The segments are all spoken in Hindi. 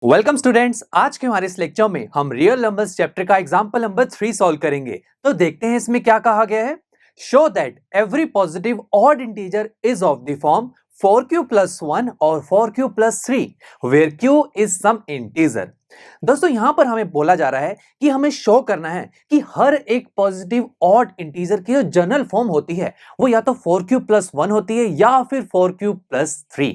Welcome students. आज के हमारे इस लेक्चर में हम रियल नंबर्स चैप्टर का एग्जांपल नंबर 3 सॉल्व करेंगे। तो देखते हैं इसमें क्या कहा गया है। Show that every positive odd integer is of the form 4q plus 1 और 4q plus 3 where q is some integer. दोस्तों यहां पर हमें बोला जा रहा है कि हमें शो करना है कि हर एक पॉजिटिव ऑड इंटीजर की जो जनरल फॉर्म होती है वो या तो 4q plus 1 होती है या फिर 4q plus 3।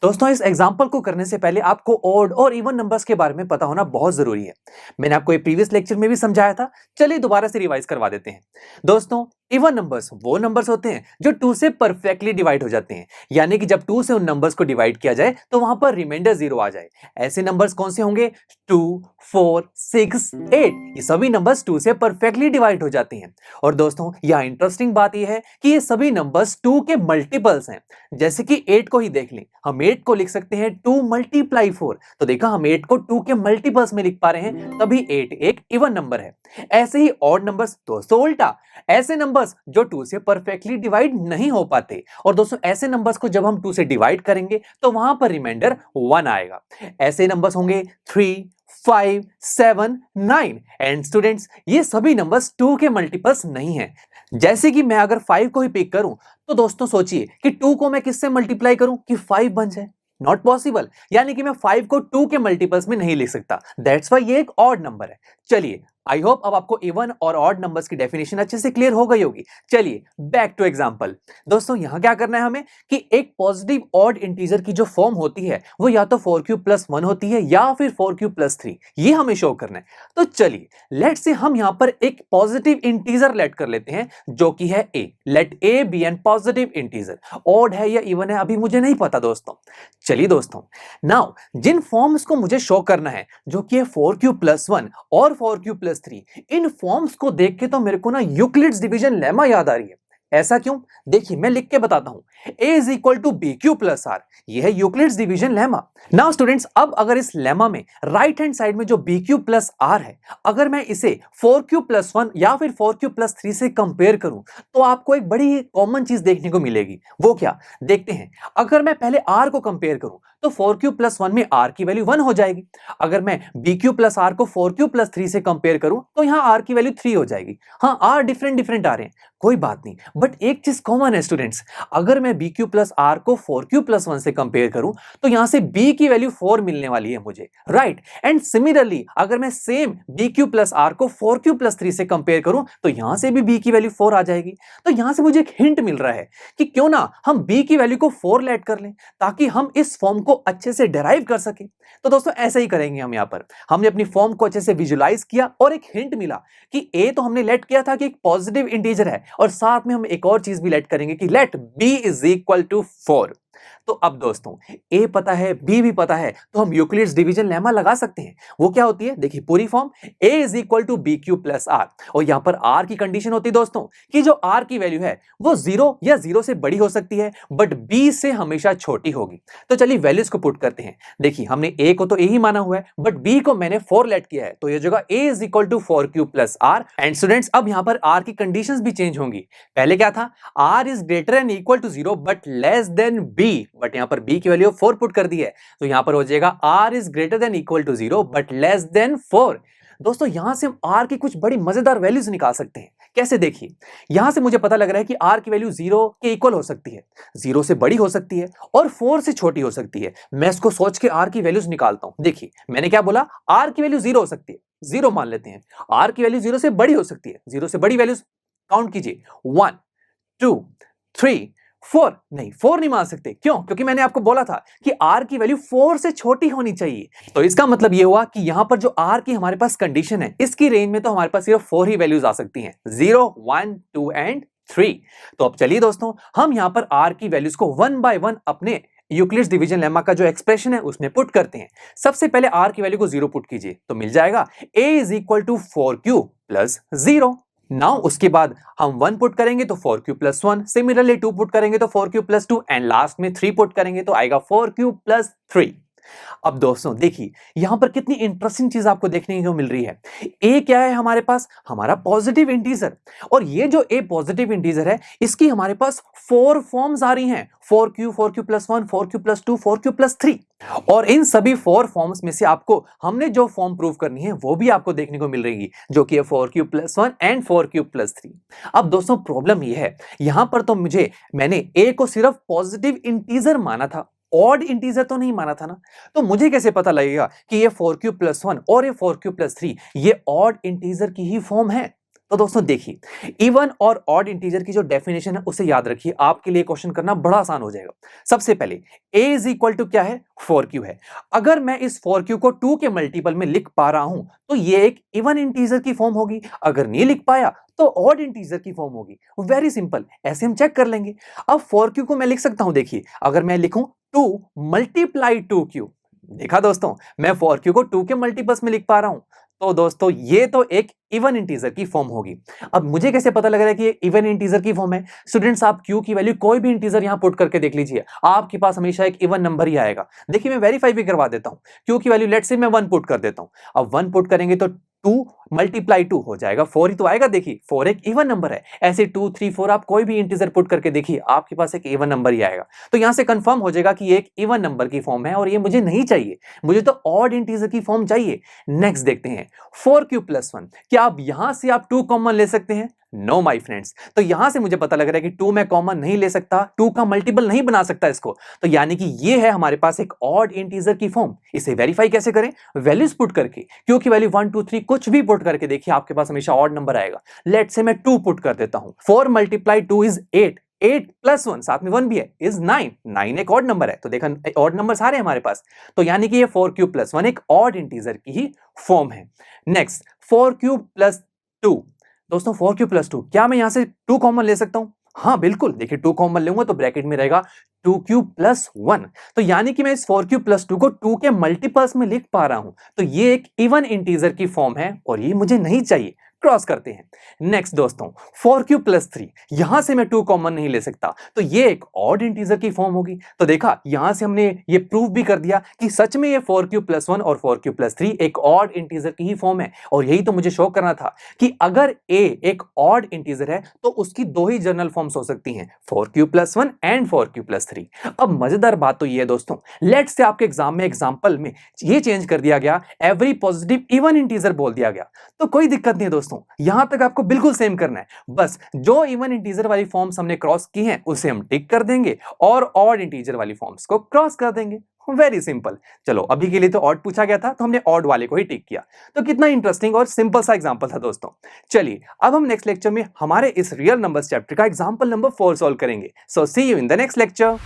दोस्तों इस एग्जाम्पल को करने से पहले आपको ऑड और इवन नंबर्स के बारे में पता होना बहुत जरूरी है। मैंने आपको ये प्रीवियस लेक्चर में भी समझाया था, चलिए दोबारा से रिवाइज करवा देते हैं। दोस्तों इवन नंबर्स वो नंबर्स होते हैं जो 2 से परफेक्टली डिवाइड हो जाते हैं, यानी कि जब 2 से उन नंबर्स को डिवाइड किया जाए तो वहां पर रिमाइंडर 0 आ जाए। ऐसे नंबर्स कौन से होंगे? 2, 4, 6, 8, ये सभी नंबर्स 2 से परफेक्टली डिवाइड हो जाते हैं। और दोस्तों यह इंटरेस्टिंग बात यह है कि ये सभी नंबर्स 2 के मल्टीपल्स हैं। जैसे कि 8 को ही देख लें, हम 8 को लिख सकते हैं 2 × 4। तो देखा, हम 8 को 2 के मल्टीपल्स में लिख पा रहे हैं, तभी 8 एक इवन नंबर है। ऐसे ही ऑड नंबर्स दोस्तों उल्टा, ऐसे नंबर्स जो 2 से परफेक्टली डिवाइड नहीं हो पाते। और दोस्तों ऐसे नंबर्स को जब हम 2 से डिवाइड करेंगे तो वहां पर रिमाइंडर 1 आएगा। ऐसे नंबर्स होंगे 3, 5, 7, 9। एंड स्टूडेंट्स ये सभी नंबर्स 2 के मल्टीपल्स नहीं है। जैसे कि मैं अगर 5 को ही पिक करूं तो दोस्तों सोचिए कि 2 को मैं किससे मल्टीप्लाई करूं कि 5 बन जाए। नॉट पॉसिबल, यानी कि मैं 5 को 2 के मल्टीपल्स में नहीं लिख सकता। दैट्स व्हाई ये एक ऑड नंबर है। चलिए आई होप अब आपको इवन और ऑड नंबर्स की डेफिनेशन अच्छे से क्लियर हो गई होगी। चलिए बैक टू एग्जांपल। दोस्तों यहां क्या करना है हमें कि एक पॉजिटिव ऑड इंटीजर की जो फॉर्म होती है वो या तो 4q plus 1 होती है या फिर 4q plus 3, ये हमें शो करना है। तो चलिए लेट्स से हम यहां पर एक पॉजिटिव इंटीजर लेट कर लेते हैं जो कि है a। Let a b an positive integer. Odd है या इवन है अभी मुझे नहीं पता दोस्तों। चलिए दोस्तों नाउ जिन फॉर्म्स को मुझे शो करना है जो कि है 4q plus 1 और 4q plus 3, इन फॉर्म्स को देख के तो मेरे को ना यूक्लिड्स डिवीजन लेमा याद आ रही है। ऐसा क्यों? देखिए मैं लिख के बताता हूं। a is equal to b q plus r, यह है Euclid's division lemma. Now students अब अगर इस लेमा में राइट हैंड साइड में जो बी क्यू प्लस आर है, अगर मैं इसे 4q plus 1 या फिर 4q plus 3 से कंपेयर करूं तो आपको एक बड़ी कॉमन चीज देखने को मिलेगी। वो क्या? देखते हैं। अगर मैं पहले r को कंपेयर करूं तो 4q plus 1 में r की वैल्यू 1 हो जाएगी। अगर मैं bq plus r को 4q plus 3 से कंपेयर करूं तो यहां r की वैल्यू 3 हो जाएगी। हाँ r डिफरेंट डिफरेंट आ रहे हैं, कोई बात नहीं, बट एक चीज कॉमन है स्टूडेंट्स। अगर मैं bq plus r को 4q plus 1 से कंपेयर करूं तो यहां से b की वैल्यू 4 मिलने वाली है मुझे, राइट। एंड सिमिलरली अगर मैं सेम bq plus r को 4q plus 3 से कंपेयर करूं तो यहां से भी b की वैल्यू 4 आ जाएगी। तो यहां से मुझे एक हिंट मिल रहा है कि क्यों ना हम b की वैल्यू को 4 लेट कर लें ताकि हम इस फॉर्म को अच्छे से डिराइव कर सके। तो दोस्तों ऐसे ही करेंगे हम। यहां पर हमने अपनी फॉर्म को अच्छे से विजुलाइज किया और एक हिंट मिला कि a तो हमने लेट किया था कि एक पॉजिटिव इंटीजर है, और साथ में हम एक और चीज भी लेट करेंगे कि let b is equal to 4। तो अब दोस्तों a पता है, b भी पता है, तो हम यूक्लिड्स डिवीजन लेमा लगा सकते हैं। वो क्या होती है? देखिए पूरी form a is equal to b q plus r, और यहां पर r की कंडीशन होती है दोस्तों कि जो r की वैल्यू है वो 0 या 0 से बड़ी हो सकती है बट b से हमेशा छोटी होगी। तो चलिए वैल्यूज को पुट करते हैं। देखिए हमने a को तो a ही माना हुआ है बट b को मैंने 4 लेट किया है, तो ये जगह a is equal to 4q plus r. And students अब यहां पर r की कंडीशंस भी चेंज होंगी। पहले क्या था? r is greater and equal to 0 but less than b, but यहां पर b की वैल्यू 4 पुट कर दी है, तो यहां पर हो जाएगा r is greater than equal to 0 but less than 4। दोस्तों यहां से हम r की कुछ बड़ी मजेदार वैल्यूज निकाल सकते हैं। कैसे? देखिए यहां से मुझे पता लग रहा है कि r की वैल्यू 0 के इक्वल हो सकती है, 0 से बड़ी हो सकती है और 4 से छोटी हो सकती है। मैं इसको सोच के r की वैल्यूज निकालता हूं। देखिए मैंने क्या बोला? r की वैल्यू 0 हो सकती है, 0 मान लेते हैं। r की वैल्यू 0 से बड़ी हो सकती है, 0 से बड़ी वैल्यूज काउंट कीजिए। 1, 2, 3, 4 नहीं, 4 नहीं मान सकते। क्यों? क्योंकि मैंने आपको बोला था कि r की वैल्यू 4 से छोटी होनी चाहिए। तो इसका मतलब ये हुआ कि यहां पर जो r की हमारे पास कंडीशन है, इसकी रेंज में तो हमारे पास सिर्फ 4 ही वैल्यूज आ सकती हैं, 0, 1, 2 एंड 3। तो अब चलिए दोस्तों हम यहां पर r की वैल्यूज को 1 बाय 1 अपने यूक्लिड्स डिवीजन लेमा का जो एक्सप्रेशन है उसमें पुट करते हैं। सबसे पहले r की वैल्यू को 0 पुट कीजिए तो मिल जाएगा a is equal to 4q plus 0। Now उसके बाद हम 1 पुट करेंगे तो 4q प्लस 1, सिमिलरली 2 पुट करेंगे तो 4q प्लस 2 एंड लास्ट में 3 पुट करेंगे तो आएगा 4q प्लस 3। अब दोस्तों देखिए यहां पर कितनी इंटरेस्टिंग चीज आपको देखने को मिल रही है। ए क्या है हमारे पास, हमारा पॉजिटिव इंटीजर, और ये जो ए पॉजिटिव इंटीजर है इसकी हमारे पास 4 फॉर्म्स आ रही हैं, 4q 4q+1 4q+2 4q+3, और इन सभी 4 फॉर्म्स में से आपको हमने जो फॉर्म प्रूव करनी है वो भी आपको देखने को मिल रही है, जो कि है 4q+1 एंड 4q+3। अब दोस्तों प्रॉब्लम ये है, यहां पर तो मैंने ए को सिर्फ पॉजिटिव इंटीजर माना था, ऑड इंटीजर तो नहीं माना था ना, तो मुझे कैसे पता लगेगा कि ये 4q+1 और ये 4q+3 ये ऑड इंटीजर की ही फॉर्म है। तो दोस्तों देखिए इवन और ऑड इंटीजर की जो डेफिनेशन है उसे याद रखिए, आपके लिए क्वेश्चन करना बड़ा आसान हो जाएगा। सबसे पहले a इज इक्वल टू क्या है, 4q है। अगर मैं इस 4q को 2 के मल्टीपल में लिख पा रहा हूं तो ये एक इवन इंटीजर की फॉर्म होगी, अगर नहीं लिख पाया तो ऑड इंटीजर की फॉर्म होगी। वेरी सिंपल, ऐसे हम चेक कर लेंगे। अब 4q को मैं लिख सकता हूं, देखिए अगर मैं लिखूं 2 मल्टीप्लाई 2q, देखा दोस्तों मैं 4q को 2 के मल्टीपल्स में लिख पा रहा हूं, तो दोस्तों ये तो एक इवन इंटीजर की फॉर्म होगी। अब मुझे कैसे पता लग रहा है कि ये इवन इंटीजर की फॉर्म है? स्टूडेंट्स आप q की वैल्यू कोई भी इंटीजर यहां पुट करके देख लीजिए, आपके पास हमेशा एक इवन नंबर ही आएगा। देखिए मैं वेरीफाई भी करवा देता हूं, q की वैल्यू लेट्स से मैं 1 पुट कर देता हूं। अब 1 पुट करेंगे तो 2 मल्टीप्लाई 2 हो जाएगा 4 ही तो आएगा। देखिए 4 एक इवन नंबर है, ऐसे 2 3 4 आप कोई भी इंटीजर पुट करके देखिए आपके पास एक इवन नंबर ही आएगा। तो यहां से कंफर्म हो जाएगा कि ये एक इवन नंबर की फॉर्म है और ये मुझे नहीं चाहिए, मुझे तो ऑड इंटीजर की फॉर्म चाहिए। नेक्स्ट देखते हैं 4q+1, क्या आप यहां से आप 2 कॉमन ले सकते हैं? नो माय फ्रेंड्स, तो यहां से मुझे पता लग रहा है कि 2 मैं कॉमन नहीं ले सकता, 2 का मल्टीपल नहीं बना सकता इसको, तो यानी कि ये है हमारे पास एक ऑड इंटीजर की फॉर्म। इसे वेरीफाई कैसे करें? वैल्यूज पुट करके, क्योंकि वैल्यू 1 2 3 कुछ भी पुट करके देखिए आपके पास हमेशा ऑड नंबर आएगा। लेट्स से मैं 2 पुट कर देता हूं, 4 मल्टीप्लाई 2 इज 8, 8+1 साथ में 1 भी है इज 9, 9 एक ऑड नंबर है, तो देखा ऑड नंबर सारे हमारे पास, तो यानी कि ये 4q+1 एक ऑड इंटीजर की ही फॉर्म है। नेक्स्ट 4q+2, दोस्तों 4q+2, क्या मैं यहां से 2 कॉमन ले सकता हूं? हाँ बिल्कुल, देखिए 2 कॉमन लूंगा तो ब्रैकेट में रहेगा 2q+1, तो यानी कि मैं इस 4q+2 को 2 के मल्टीपल्स में लिख पा रहा हूं, तो ये एक इवन इंटीजर की फॉर्म है और ये मुझे नहीं चाहिए। क्रॉस करते हैं। नेक्स्ट दोस्तों 4q+3, यहां से मैं 2 कॉमन नहीं ले सकता, तो ये एक ऑड इंटीजर की फॉर्म होगी। तो देखा यहां से हमने ये प्रूव भी कर दिया कि सच में ये 4q+1 और 4q+3 एक ऑड इंटीजर की ही फॉर्म है, और यही तो मुझे शो करना था कि अगर a एक ऑड इंटीजर है तो उसकी 2 ही जनरल फॉर्म्स हो सकती हैं, 4q+1 एंड 4q+3। अब मजेदार बात तो ये है दोस्तों, लेट्स से आपके एग्जाम में एग्जांपल में ये चेंज कर दिया गया, एवरी पॉजिटिव इवन इंटीजर बोल दिया गया, तो कोई दिक्कत नहीं है दोस्तों, यहां तक आपको बिल्कुल सेम करना है। बस जो इवन इंटीजर वाली फॉर्म्स हमने क्रॉस की हैं उसे हम टिक कर देंगे और ऑड इंटीजर वाली फॉर्म्स को क्रॉस कर देंगे। Very simple. चलो अभी के लिए तो ऑड पूछा गया था तो हमने ऑड वाले को ही टिक किया, तो कितना इंटरेस्टिंग और सिंपल सा एग्जांपल था दोस्तों। चलिए अब हम नेक्स्ट लेक्चर में हमारे इस रियल नंबर्स चैप्टर का एग्जांपल नंबर 4 सॉल्व करेंगे। So see you in the next lecture.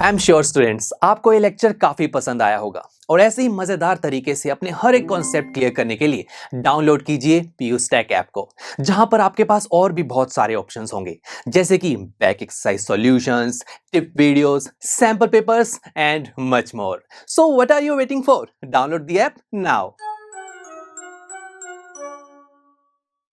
I am sure students आपको ये लेक्चर काफी पसंद आया होगा, और ऐसे ही मजेदार तरीके से अपने हर एक कॉन्सेप्ट क्लियर करने के लिए डाउनलोड कीजिए PU Stack ऐप को, जहां पर आपके पास और भी बहुत सारे ऑप्शंस होंगे, जैसे कि back exercise solutions, tip videos, sample papers and much more. So what are you waiting for? Download the app now.